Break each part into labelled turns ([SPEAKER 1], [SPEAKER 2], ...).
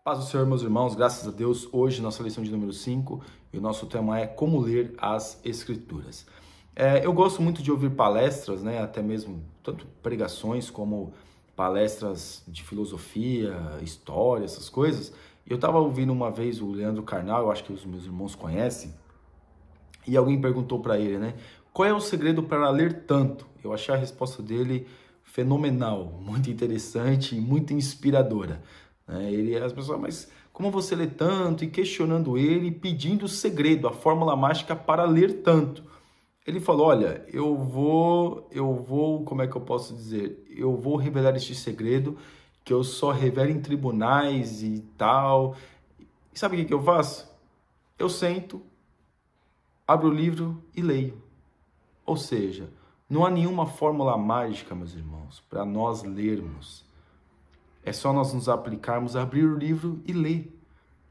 [SPEAKER 1] Paz do Senhor, meus irmãos, graças a Deus. Hoje, nossa lição de número 5, e o nosso tema é como ler as Escrituras. Eu gosto muito de ouvir palestras, até mesmo tanto pregações como palestras de filosofia, história, essas coisas. Eu estava ouvindo uma vez o Leandro Carnal, eu acho que os meus irmãos conhecem, e alguém perguntou para ele, qual é o segredo para ler tanto? Eu achei a resposta dele fenomenal, muito interessante e muito inspiradora. As pessoas, mas como você lê tanto? E questionando ele, pedindo o segredo, a fórmula mágica para ler tanto. Ele falou, olha, eu vou, como é que eu posso dizer? Eu vou revelar este segredo, que eu só revelo em tribunais e tal. E sabe o que eu faço? Eu sento, abro o livro e leio. Ou seja, não há nenhuma fórmula mágica, meus irmãos, para nós lermos. É só nós nos aplicarmos, abrir o livro e ler.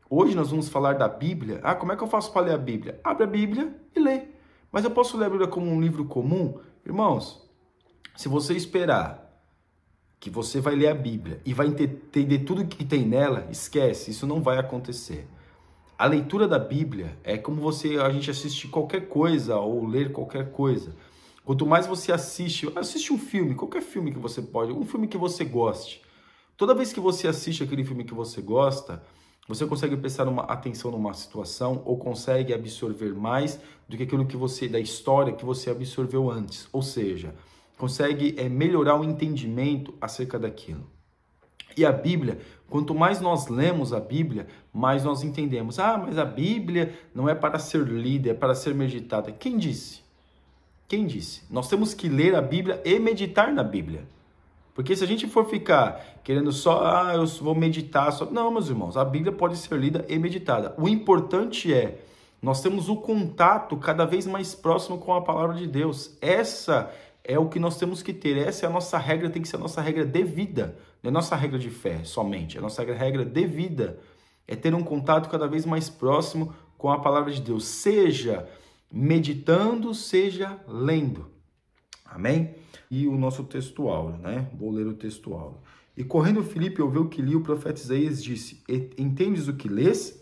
[SPEAKER 1] Hoje nós vamos falar da Bíblia. Como é que eu faço para ler a Bíblia? Abre a Bíblia e lê. Mas eu posso ler a Bíblia como um livro comum? Irmãos, se você esperar que você vai ler a Bíblia e vai entender tudo que tem nela, esquece, isso não vai acontecer. A leitura da Bíblia é como a gente assiste qualquer coisa ou ler qualquer coisa. Quanto mais você assiste um filme, qualquer filme que você pode, um filme que você goste. Toda vez que você assiste aquele filme que você gosta, você consegue prestar atenção numa situação ou consegue absorver mais do que aquilo da história que você absorveu antes. Ou seja, consegue melhorar o entendimento acerca daquilo. E a Bíblia, quanto mais nós lemos a Bíblia, mais nós entendemos. Mas a Bíblia não é para ser lida, é para ser meditada. Quem disse? Quem disse? Nós temos que ler a Bíblia e meditar na Bíblia. Porque se a gente for ficar querendo só, eu vou meditar, não, meus irmãos, a Bíblia pode ser lida e meditada. O importante é, nós temos o contato cada vez mais próximo com a palavra de Deus. Essa é o que nós temos que ter, essa é a nossa regra, tem que ser a nossa regra de vida. Não é nossa regra de fé somente, é a nossa regra de vida. É ter um contato cada vez mais próximo com a palavra de Deus, seja meditando, seja lendo. Amém? E o nosso textual, Vou ler o textual. E correndo Filipe ouviu o que lia o profeta Isaías, disse, entendes o que lês?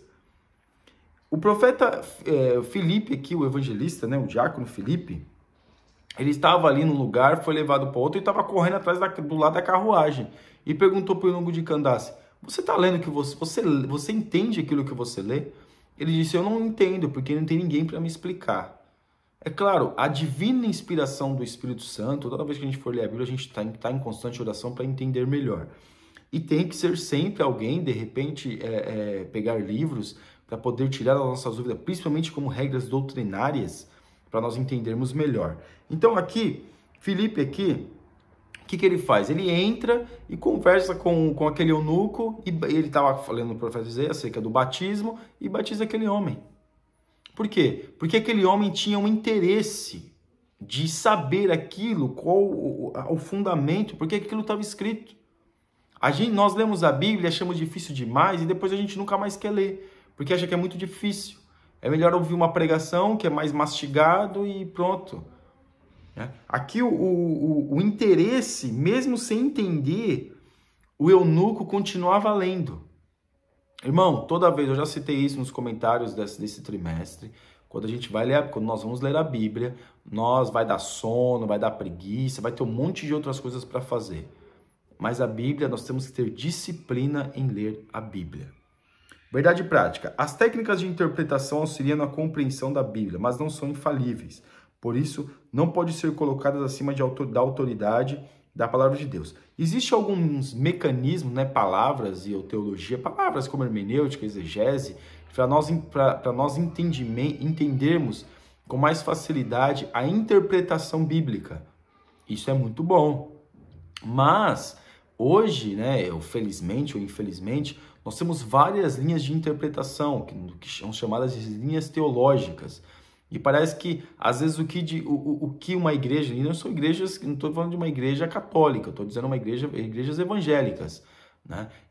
[SPEAKER 1] O profeta Filipe aqui, o evangelista, o diácono Filipe, ele estava ali num lugar, foi levado para outro e estava correndo atrás do lado da carruagem. E perguntou para o eunuco de Candace, você está lendo que você entende aquilo que você lê? Ele disse, eu não entendo, porque não tem ninguém para me explicar. É claro, a divina inspiração do Espírito Santo, toda vez que a gente for ler a Bíblia, a gente está em constante oração para entender melhor. E tem que ser sempre alguém, de repente, pegar livros para poder tirar as nossas dúvidas, principalmente como regras doutrinárias, para nós entendermos melhor. Então aqui, Filipe aqui, o que ele faz? Ele entra e conversa com aquele eunuco, e ele estava falando no profeta Isaías acerca do batismo, e batiza aquele homem. Por quê? Porque aquele homem tinha um interesse de saber aquilo, qual o fundamento, porque aquilo estava escrito. Nós lemos a Bíblia, achamos difícil demais e depois a gente nunca mais quer ler, porque acha que é muito difícil. É melhor ouvir uma pregação que é mais mastigado e pronto. Aqui o interesse, mesmo sem entender, o eunuco continuava lendo. Irmão, toda vez, eu já citei isso nos comentários desse trimestre, quando nós vamos ler a Bíblia, vai dar sono, vai dar preguiça, vai ter um monte de outras coisas para fazer. Mas a Bíblia, nós temos que ter disciplina em ler a Bíblia. Verdade prática. As técnicas de interpretação auxiliam na compreensão da Bíblia, mas não são infalíveis. Por isso, não podem ser colocadas acima da autoridade da palavra de Deus. Existem alguns mecanismos, palavras e teologia, palavras como hermenêutica, exegese, para nós entendermos com mais facilidade a interpretação bíblica. Isso é muito bom. Mas hoje, felizmente ou infelizmente, nós temos várias linhas de interpretação, que são chamadas de linhas teológicas. E parece que, às vezes, o que uma igreja, e não estou falando de uma igreja católica, estou dizendo igrejas evangélicas,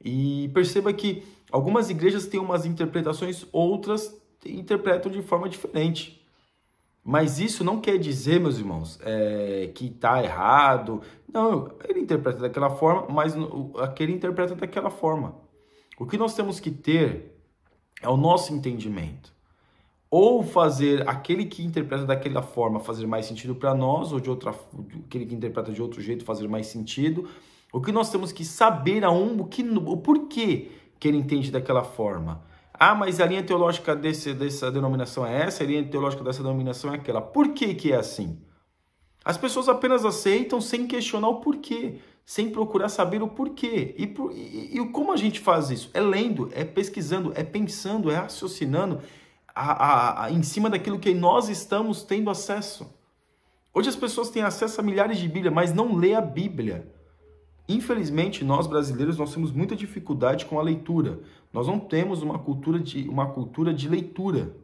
[SPEAKER 1] E perceba que algumas igrejas têm umas interpretações, outras interpretam de forma diferente. Mas isso não quer dizer, meus irmãos, que está errado. Não, ele interpreta daquela forma, mas aquele interpreta daquela forma. O que nós temos que ter é o nosso entendimento. Ou fazer aquele que interpreta daquela forma fazer mais sentido para nós, ou de outra, aquele que interpreta de outro jeito fazer mais sentido. O que nós temos que saber o porquê que ele entende daquela forma. Ah, mas a linha teológica dessa denominação é essa, a linha teológica dessa denominação é aquela. Por que que é assim? As pessoas apenas aceitam sem questionar o porquê, sem procurar saber o porquê. E como a gente faz isso? É lendo, é pesquisando, é pensando, é raciocinando em cima daquilo que nós estamos tendo acesso. Hoje as pessoas têm acesso a milhares de Bíblias, mas não lê a Bíblia. Infelizmente, nós brasileiros nós temos muita dificuldade com a leitura. Nós não temos uma cultura de leitura.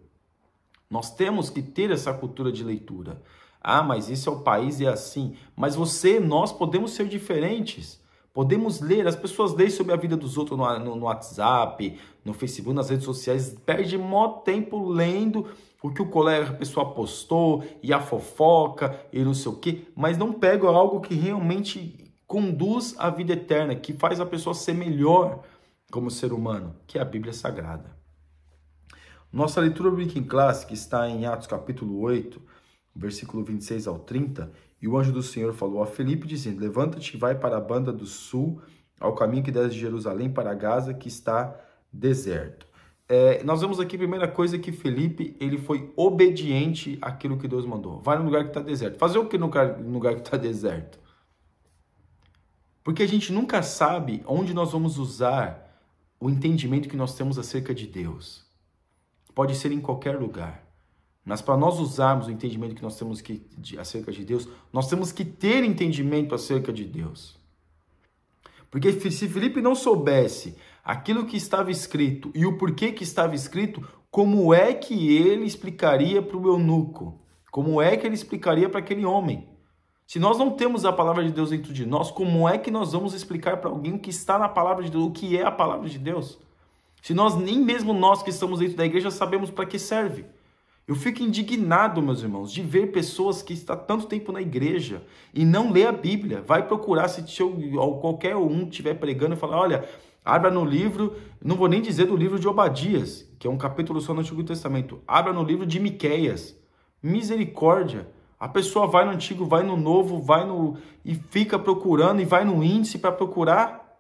[SPEAKER 1] Nós temos que ter essa cultura de leitura. Ah, mas isso é o país e é assim. Mas nós podemos ser diferentes. Podemos ler. As pessoas leem sobre a vida dos outros no WhatsApp, no Facebook, nas redes sociais. Perde mó tempo lendo o que o colega, a pessoa postou, e a fofoca, e não sei o quê. Mas não pega algo que realmente conduz à vida eterna, que faz a pessoa ser melhor como ser humano, que é a Bíblia Sagrada. Nossa leitura bíblica em classe, que está em Atos capítulo 8, versículo 26 ao 30, e o anjo do Senhor falou a Filipe, dizendo, levanta-te e vai para a banda do sul, ao caminho que desce de Jerusalém para Gaza, que está deserto. Nós vemos aqui, primeira coisa, que Filipe, ele foi obediente àquilo que Deus mandou. Vai no lugar que está deserto. Fazer o que no lugar que está deserto? Porque a gente nunca sabe onde nós vamos usar o entendimento que nós temos acerca de Deus. Pode ser em qualquer lugar. Mas para nós usarmos o entendimento que nós temos acerca de Deus, nós temos que ter entendimento acerca de Deus. Porque se Filipe não soubesse aquilo que estava escrito e o porquê que estava escrito, como é que ele explicaria para o eunuco? Como é que ele explicaria para aquele homem? Se nós não temos a palavra de Deus dentro de nós, como é que nós vamos explicar para alguém o que está na palavra de Deus, o que é a palavra de Deus? Se nem mesmo nós que estamos dentro da igreja sabemos para que serve. Eu fico indignado, meus irmãos, de ver pessoas que estão tanto tempo na igreja e não lê a Bíblia. Vai procurar, se qualquer um estiver pregando e falar, olha, abra no livro, não vou nem dizer do livro de Obadias, que é um capítulo só no Antigo Testamento. Abra no livro de Miqueias. Misericórdia. A pessoa vai no Antigo, vai no Novo, e fica procurando, e vai no índice para procurar,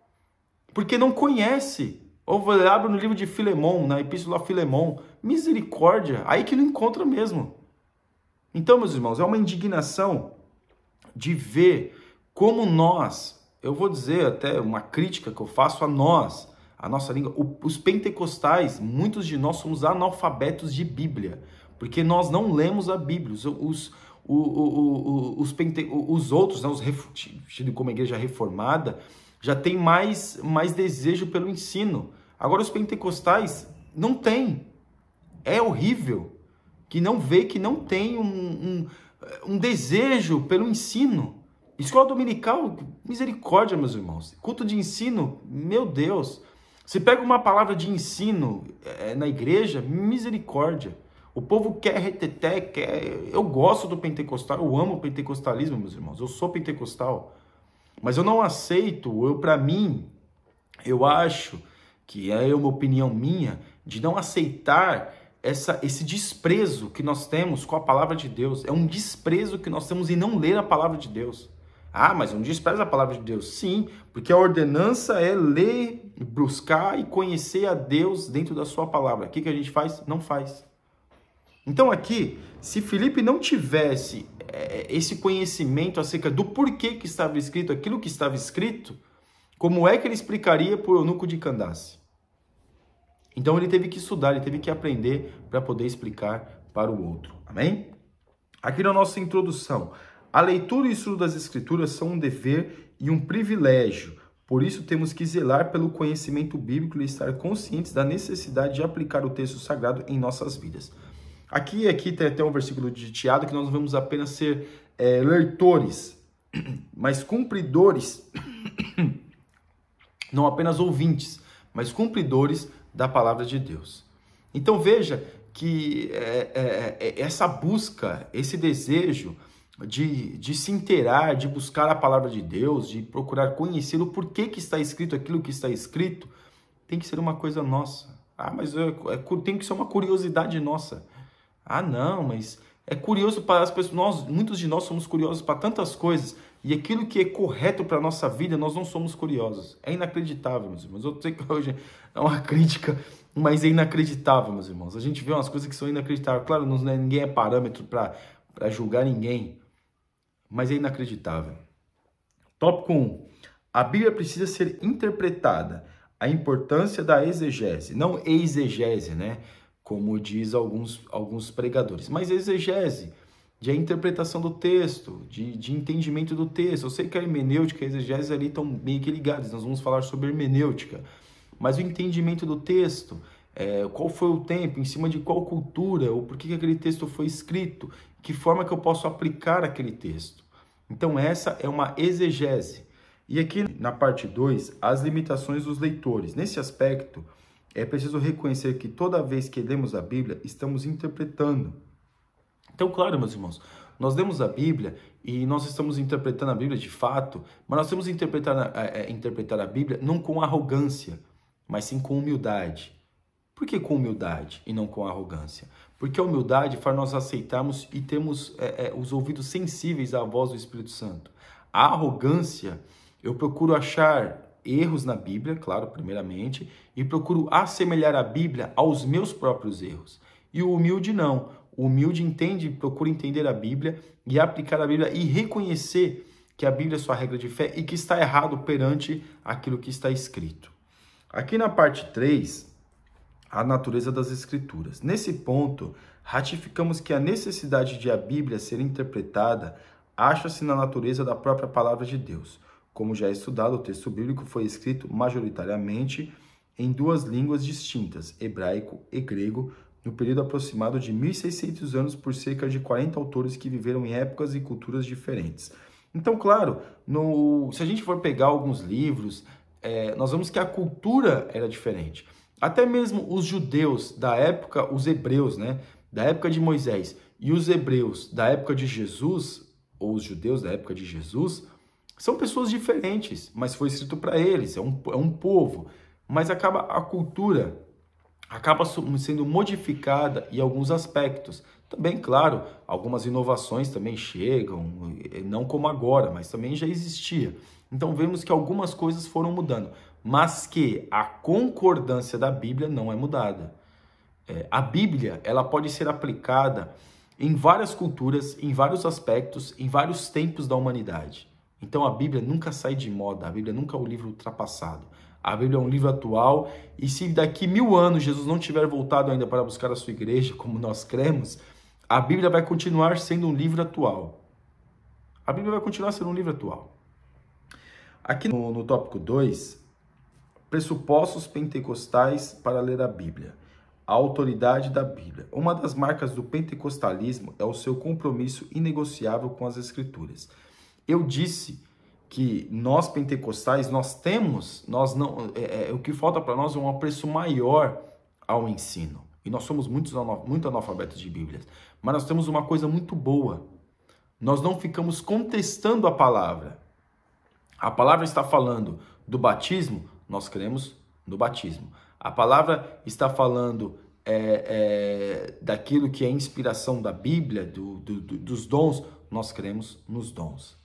[SPEAKER 1] porque não conhece. Ou abre no livro de Filemon, na Epístola a Filemon. Misericórdia, aí que não encontra mesmo. Então, meus irmãos, é uma indignação de ver como nós, eu vou dizer até uma crítica que eu faço a nós, a nossa língua, os pentecostais, muitos de nós somos analfabetos de Bíblia, porque nós não lemos a Bíblia. Os outros, né, os tidos como igreja reformada, já tem mais desejo pelo ensino. Agora os pentecostais não têm. É horrível que não vê, que não tem um desejo pelo ensino. Escola dominical, misericórdia, meus irmãos. Culto de ensino, meu Deus. Você pega uma palavra de ensino na igreja, misericórdia. O povo quer reteté, quer... Eu gosto do pentecostal, eu amo o pentecostalismo, meus irmãos. Eu sou pentecostal. Mas eu não aceito, para mim, eu acho que é uma opinião minha, de não aceitar esse desprezo que nós temos com a palavra de Deus. É um desprezo que nós temos em não ler a palavra de Deus. Ah, mas um desprezo a palavra de Deus. Sim, porque a ordenança é ler, buscar e conhecer a Deus dentro da sua palavra. O que a gente faz? Não faz. Então aqui, se Filipe não tivesse esse conhecimento acerca do porquê que estava escrito aquilo que estava escrito, como é que ele explicaria para o eunuco de Candace? Então ele teve que estudar, ele teve que aprender para poder explicar para o outro. Amém? Aqui na nossa introdução, a leitura e o estudo das Escrituras são um dever e um privilégio. Por isso temos que zelar pelo conhecimento bíblico e estar conscientes da necessidade de aplicar o texto sagrado em nossas vidas. Aqui tem até um versículo de Tiago que nós não vamos apenas ser leitores, mas cumpridores, não apenas ouvintes, mas cumpridores da palavra de Deus. Então veja que essa busca, esse desejo de se inteirar, de buscar a palavra de Deus, de procurar conhecer o porquê que está escrito aquilo que está escrito, tem que ser uma coisa nossa. Ah, mas tem que ser uma curiosidade nossa. Ah, não, mas é curioso para as pessoas. Muitos de nós somos curiosos para tantas coisas. E aquilo que é correto para a nossa vida, nós não somos curiosos. É inacreditável, meus irmãos. Eu sei que hoje é uma crítica, mas é inacreditável, meus irmãos. A gente vê umas coisas que são inacreditáveis. Claro, ninguém é parâmetro para julgar ninguém, mas é inacreditável. Tópico 1. A Bíblia precisa ser interpretada. A importância da exegese, não exegese, né? Como diz alguns pregadores, mas exegese, de a interpretação do texto, de entendimento do texto. Eu sei que a hermenêutica e a exegese ali estão meio que ligados, nós vamos falar sobre hermenêutica, mas o entendimento do texto, qual foi o tempo, em cima de qual cultura, ou por que aquele texto foi escrito, que forma que eu posso aplicar aquele texto. Então essa é uma exegese. E aqui na parte 2, as limitações dos leitores. Nesse aspecto, é preciso reconhecer que toda vez que lemos a Bíblia, estamos interpretando. Então, claro, meus irmãos, nós lemos a Bíblia e nós estamos interpretando a Bíblia de fato, mas nós temos que interpretar a Bíblia não com arrogância, mas sim com humildade. Por que com humildade e não com arrogância? Porque a humildade faz nós aceitarmos e termos os ouvidos sensíveis à voz do Espírito Santo. A arrogância, eu procuro achar erros na Bíblia, claro, primeiramente, e procuro assemelhar a Bíblia aos meus próprios erros. E o humilde não. O humilde procura entender a Bíblia e aplicar a Bíblia e reconhecer que a Bíblia é sua regra de fé e que está errado perante aquilo que está escrito. Aqui na parte 3, a natureza das Escrituras. Nesse ponto, ratificamos que a necessidade de a Bíblia ser interpretada acha-se na natureza da própria palavra de Deus. Como já é estudado, o texto bíblico foi escrito majoritariamente em duas línguas distintas, hebraico e grego, no período aproximado de 1.600 anos por cerca de 40 autores que viveram em épocas e culturas diferentes. Então, claro, se a gente for pegar alguns livros, nós vemos que a cultura era diferente. Até mesmo os judeus da época, os hebreus, né, da época de Moisés, e os hebreus da época de Jesus, ou os judeus da época de Jesus, são pessoas diferentes, mas foi escrito para eles, é um povo. Mas a cultura acaba sendo modificada em alguns aspectos. Também, claro, algumas inovações também chegam, não como agora, mas também já existia. Então vemos que algumas coisas foram mudando, mas que a concordância da Bíblia não é mudada. A Bíblia, ela pode ser aplicada em várias culturas, em vários aspectos, em vários tempos da humanidade. Então a Bíblia nunca sai de moda, a Bíblia nunca é um livro ultrapassado. A Bíblia é um livro atual e se daqui 1000 anos Jesus não tiver voltado ainda para buscar a sua igreja, como nós cremos, a Bíblia vai continuar sendo um livro atual. A Bíblia vai continuar sendo um livro atual. Aqui no tópico 2, pressupostos pentecostais para ler a Bíblia. A autoridade da Bíblia. Uma das marcas do pentecostalismo é o seu compromisso inegociável com as Escrituras. Eu disse que nós pentecostais, o que falta para nós é um apreço maior ao ensino. E nós somos muito analfabetos de Bíblia. Mas nós temos uma coisa muito boa. Nós não ficamos contestando a palavra. A palavra está falando do batismo, nós cremos no batismo. A palavra está falando daquilo que é inspiração da Bíblia, dos dons, nós cremos nos dons.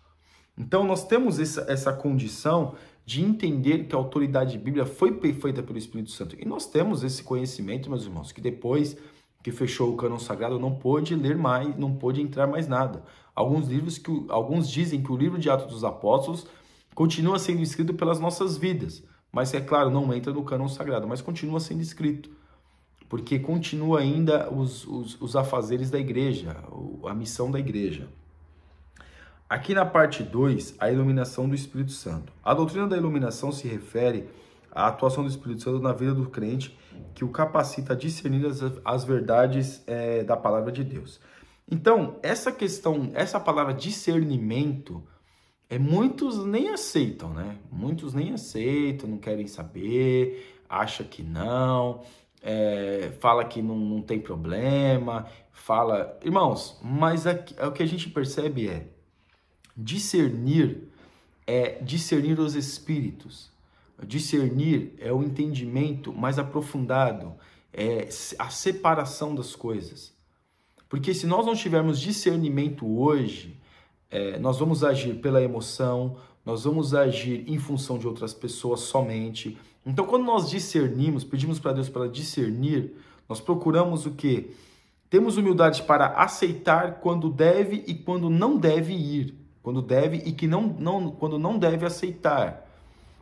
[SPEAKER 1] Então, nós temos essa condição de entender que a autoridade bíblica foi feita pelo Espírito Santo. E nós temos esse conhecimento, meus irmãos, que depois que fechou o cânon sagrado, não pôde ler mais, não pôde entrar mais nada. Alguns dizem que o livro de Atos dos Apóstolos continua sendo escrito pelas nossas vidas. Mas, é claro, não entra no cânon sagrado, mas continua sendo escrito. Porque continua ainda os afazeres da igreja, a missão da igreja. Aqui na parte 2, a iluminação do Espírito Santo. A doutrina da iluminação se refere à atuação do Espírito Santo na vida do crente, que o capacita a discernir as verdades da palavra de Deus. Então, essa palavra discernimento, muitos nem aceitam, né? Muitos nem aceitam, não querem saber, acham que não, fala que não tem problema, fala... Irmãos, mas o que a gente percebe discernir os espíritos. Discernir é o entendimento mais aprofundado, é a separação das coisas. Porque se nós não tivermos discernimento hoje, nós vamos agir pela emoção, nós vamos agir em função de outras pessoas somente. Então, quando nós discernimos, pedimos para Deus para discernir, nós procuramos o quê? Temos humildade para aceitar quando deve e quando não deve ir. Quando deve e quando não deve aceitar.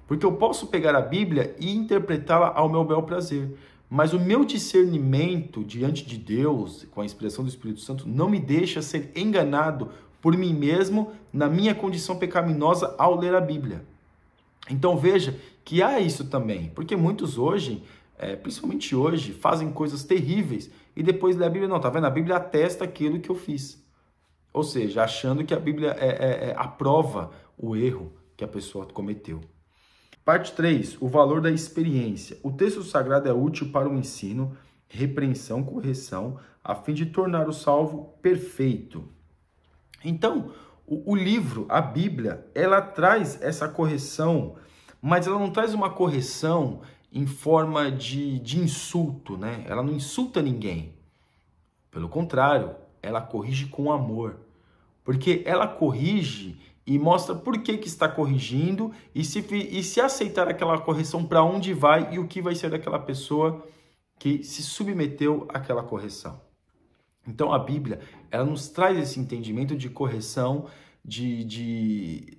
[SPEAKER 1] Porque eu posso pegar a Bíblia e interpretá-la ao meu bel prazer. Mas o meu discernimento diante de Deus, com a inspiração do Espírito Santo, não me deixa ser enganado por mim mesmo na minha condição pecaminosa ao ler a Bíblia. Então veja que há isso também. Porque muitos hoje, principalmente hoje, fazem coisas terríveis e depois lê a Bíblia. Não, tá vendo? A Bíblia atesta aquilo que eu fiz. Ou seja, achando que a Bíblia aprova o erro que a pessoa cometeu. Parte 3. O valor da experiência. O texto sagrado é útil para o ensino, repreensão, correção, a fim de tornar o salvo perfeito. Então, o livro, a Bíblia, ela traz essa correção, mas ela não traz uma correção em forma de insulto, né? Ela não insulta ninguém. Pelo contrário, ela corrige com amor. Porque ela corrige e mostra por que está corrigindo e se aceitar aquela correção, para onde vai e o que vai ser daquela pessoa que se submeteu àquela correção. Então a Bíblia, ela nos traz esse entendimento de correção, de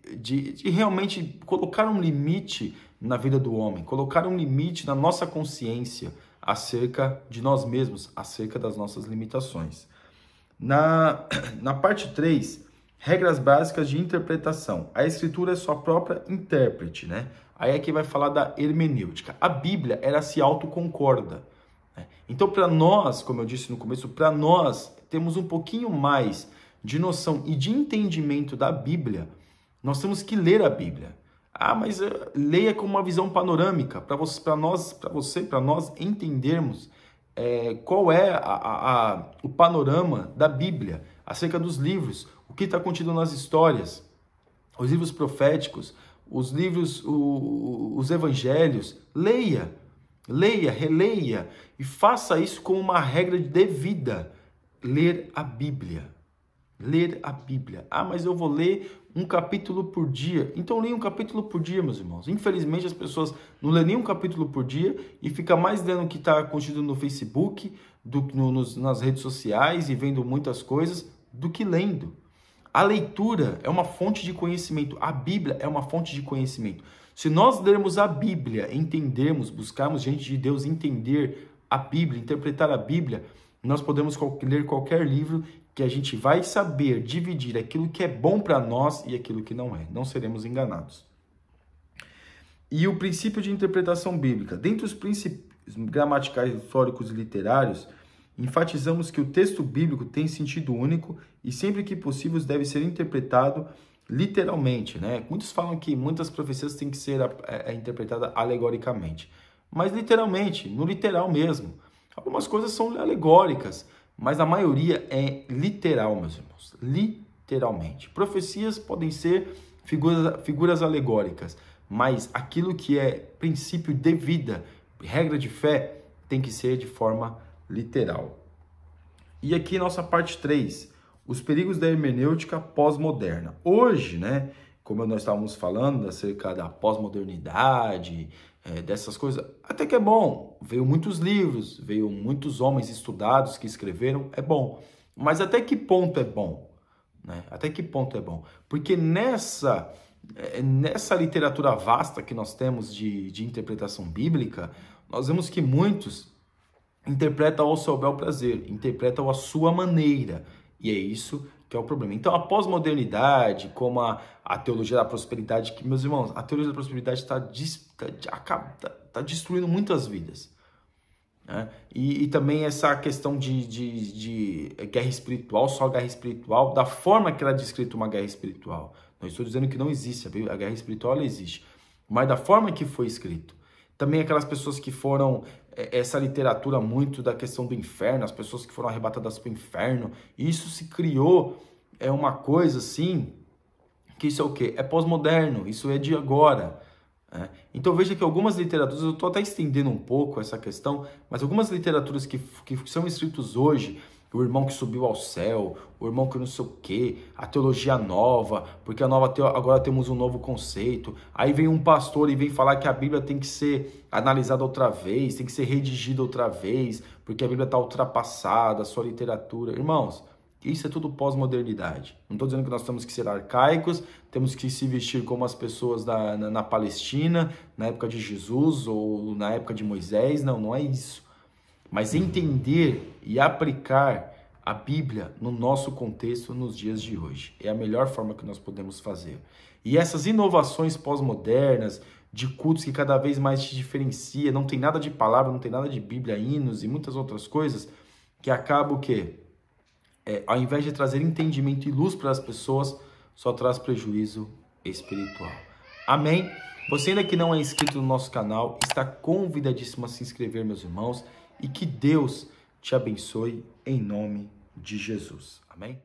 [SPEAKER 1] realmente colocar um limite na vida do homem, colocar um limite na nossa consciência acerca de nós mesmos, acerca das nossas limitações. Na parte 3, regras básicas de interpretação. A Escritura é sua própria intérprete, né? Aí é que vai falar da hermenêutica. A Bíblia, ela se autoconcorda. Né? Então, para nós, como eu disse no começo, para nós temos um pouquinho mais de noção e de entendimento da Bíblia, nós temos que ler a Bíblia. Ah, mas leia com uma visão panorâmica, para nós entendermos qual é o panorama da Bíblia, acerca dos livros, o que está contido nas histórias, os livros proféticos, os livros, os evangelhos. Leia, releia e faça isso como uma regra de vida. Ler a Bíblia. Ler a Bíblia. Ah, mas eu vou ler um capítulo por dia. Então leia um capítulo por dia, meus irmãos. Infelizmente as pessoas não lêem nem um capítulo por dia e fica mais lendo o que está contido no Facebook, nas redes sociais e vendo muitas coisas, do que lendo. A leitura é uma fonte de conhecimento. A Bíblia é uma fonte de conhecimento. Se nós lermos a Bíblia, entendermos, buscarmos diante de Deus entender a Bíblia, interpretar a Bíblia, nós podemos ler qualquer livro que a gente vai saber dividir aquilo que é bom para nós e aquilo que não é. Não seremos enganados. E o princípio de interpretação bíblica. Dentre os princípios gramaticais, históricos e literários, enfatizamos que o texto bíblico tem sentido único e sempre que possível deve ser interpretado literalmente, né? Muitos falam que muitas profecias têm que ser interpretadas alegoricamente, mas literalmente, no literal mesmo. Algumas coisas são alegóricas, mas a maioria é literal, meus irmãos, literalmente. Profecias podem ser figuras alegóricas, mas aquilo que é princípio de vida, regra de fé, tem que ser de forma literal. E aqui nossa parte 3, os perigos da hermenêutica pós-moderna. Hoje, né, como nós estávamos falando acerca da pós-modernidade, dessas coisas, até que é bom. Veio muitos livros, veio muitos homens estudados que escreveram, é bom. Mas até que ponto é bom? Né? Até que ponto é bom? Porque nessa literatura vasta que nós temos de interpretação bíblica, nós vemos que muitos interpretam ao seu bel prazer, interpretam à sua maneira. E é isso que é o problema. Então, a pós-modernidade, como a teologia da prosperidade, que, meus irmãos, a teologia da prosperidade está destruindo muitas vidas. Né? E também essa questão de guerra espiritual, só guerra espiritual, da forma que ela é descrita uma guerra espiritual. Não estou dizendo que não existe, a guerra espiritual ela existe, mas da forma que foi escrito. Também aquelas pessoas que foram, essa literatura muito da questão do inferno, as pessoas que foram arrebatadas para o inferno, e isso se criou, uma coisa assim, que isso é o quê? É pós-moderno, isso é de agora. Então veja que algumas literaturas, eu estou até estendendo um pouco essa questão, mas algumas literaturas que são escritos hoje, o irmão que subiu ao céu, o irmão que não sei o quê, a teologia nova, porque agora temos um novo conceito, aí vem um pastor e vem falar que a Bíblia tem que ser analisada outra vez, tem que ser redigida outra vez, porque a Bíblia está ultrapassada, a sua literatura. Irmãos, isso é tudo pós-modernidade. Não estou dizendo que nós temos que ser arcaicos, temos que se vestir como as pessoas na Palestina, na época de Jesus ou na época de Moisés. Não, não é isso. Mas entender e aplicar a Bíblia no nosso contexto nos dias de hoje. É a melhor forma que nós podemos fazer. E essas inovações pós-modernas, de cultos que cada vez mais te diferencia, não tem nada de palavra, não tem nada de Bíblia, hinos e muitas outras coisas, que acaba o quê? Ao invés de trazer entendimento e luz para as pessoas, só traz prejuízo espiritual. Amém? Você ainda que não é inscrito no nosso canal, está convidadíssimo a se inscrever, meus irmãos, e que Deus te abençoe em nome de Jesus. Amém?